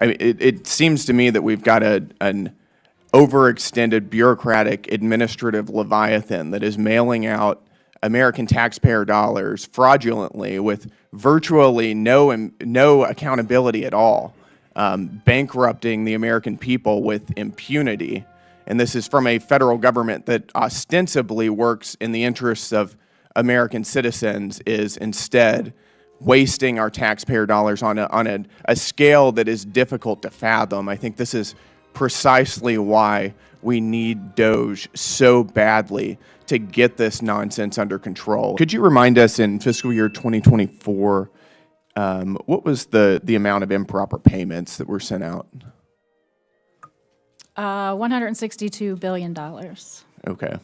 I mean, it seems to me that we've got an overextended bureaucratic administrative Leviathan that is mailing out American taxpayer dollars fraudulently with virtually no accountability at all, bankrupting the American people with impunity. And this is from a federal government that ostensibly works in the interests of American citizens, is instead wasting our taxpayer dollars on a scale that is difficult to fathom. I think this is precisely why we need DOGE so badly to get this nonsense under control. Could you remind us, in fiscal year 2024, what was the amount of improper payments that were sent out? $162 billion. Okay.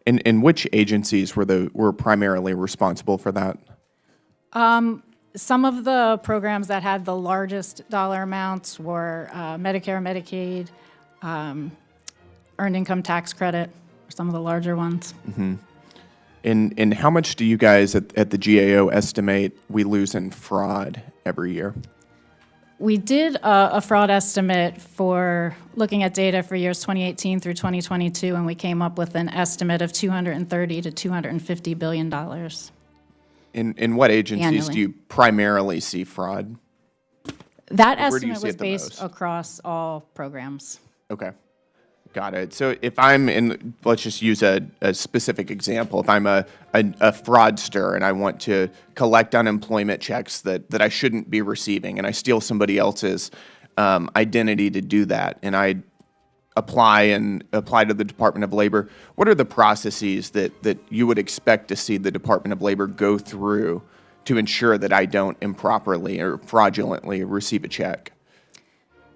And which agencies were primarily responsible for that? Some of the programs that had the largest dollar amounts were Medicare, Medicaid, Earned Income Tax Credit, some of the larger ones. Mm-hmm. And how much do you guys at the GAO estimate we lose in fraud every year? We did a fraud estimate for looking at data for years 2018 through 2022, and we came up with an estimate of $230 to $250 billion. In what agencies annually. do you primarily see fraud? That Where do you estimate see was it the based most? across all programs. Okay, got it. So if I'm in, let's just use a specific example. If I'm a fraudster and I want to collect unemployment checks that I shouldn't be receiving, and I steal somebody else's identity to do that, and I apply to the Department of Labor, what are the processes that you would expect to see the Department of Labor go through to ensure that I don't improperly or fraudulently receive a check?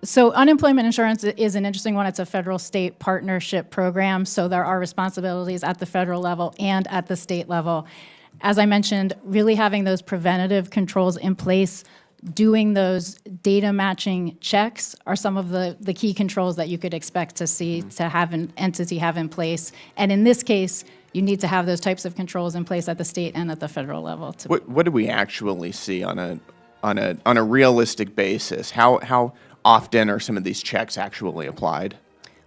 So unemployment insurance is an interesting one. It's a federal-state partnership program, so there are responsibilities at the federal level and at the state level. As I mentioned, really having those preventative controls in place, doing those data matching checks are some of the key controls that you could expect to see to have an entity have in place. And in this case, you need to have those types of controls in place at the state and at the federal level. What do we actually see on a realistic basis? How often are some of these checks actually applied?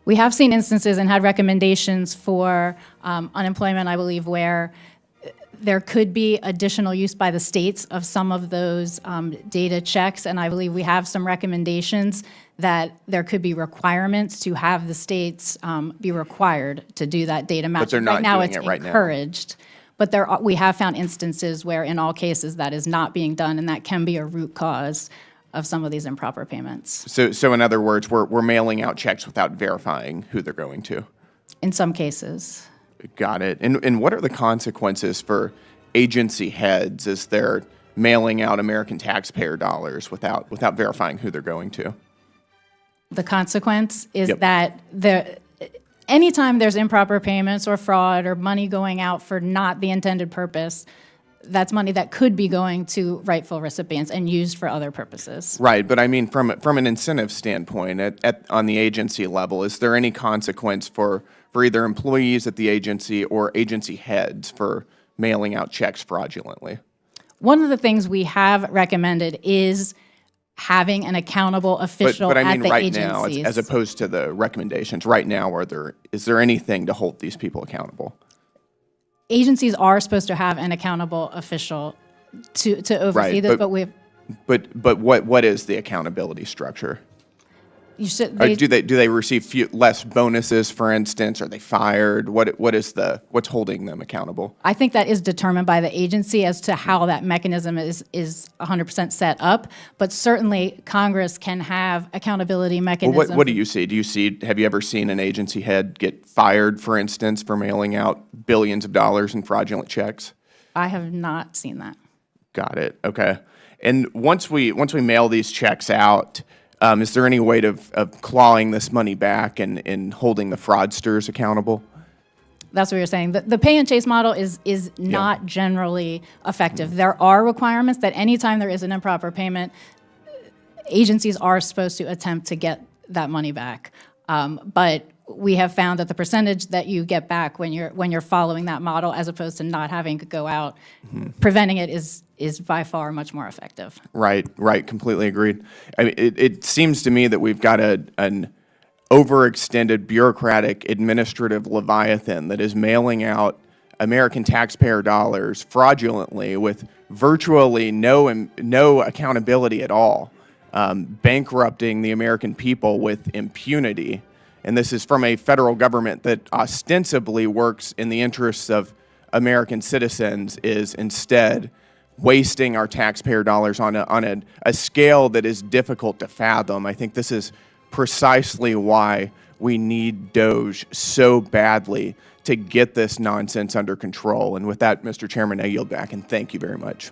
We have seen instances and had recommendations for unemployment, I believe, where there could be additional use by the states of some of those data checks, and I believe we have some recommendations that there could be requirements to have the states be required to do that data matching. But they're not right now, doing it's it right now. encouraged. But we have found instances where, in all cases, that is not being done, and that can be a root cause of some of these improper payments. So in other words, we're mailing out checks without verifying who they're going to. In some cases. Got it. And what are the consequences for agency heads as they're mailing out American taxpayer dollars without verifying who they're going to? The consequence is Yep. that anytime there's improper payments or fraud or money going out for not the intended purpose, that's money that could be going to rightful recipients and used for other purposes. Right, but I mean from an incentive standpoint, on the agency level, is there any consequence for either employees at the agency or agency heads for mailing out checks fraudulently? One of the things we have recommended is having an accountable official but I at mean the right agencies. now, as opposed to the recommendations. Right now, is there anything to hold these people accountable? Agencies are supposed to have an accountable official to oversee Right, this, but we've But what is the accountability structure? you should Do they receive less bonuses, for instance? Are they fired? What's holding them accountable? I think that is determined by the agency as to how that mechanism is 100% set up, but certainly Congress can have accountability Well, mechanisms. what do you see? Have you ever seen an agency head get fired, for instance, for mailing out billions of dollars in fraudulent checks? I have not seen that. Got it. Okay. And once we mail these checks out, is there any way of clawing this money back and holding the fraudsters accountable? That's what you're saying. The pay and chase model is not generally effective. There are requirements that anytime there is an improper payment, agencies are supposed to attempt to get that money back. But we have found that the percentage that you get back when you're following that model, as opposed to not having to go out, preventing it is by far much more effective. Right, completely agreed. I mean, it seems to me that we've got an overextended bureaucratic administrative Leviathan that is mailing out American taxpayer dollars fraudulently with virtually no accountability at all, bankrupting the American people with impunity. And this is from a federal government that ostensibly works in the interests of American citizens, is instead wasting our taxpayer dollars on a scale that is difficult to fathom. I think this is precisely why we need DOGE so badly to get this nonsense under control. And with that, Mr. Chairman, I yield back, and thank you very much.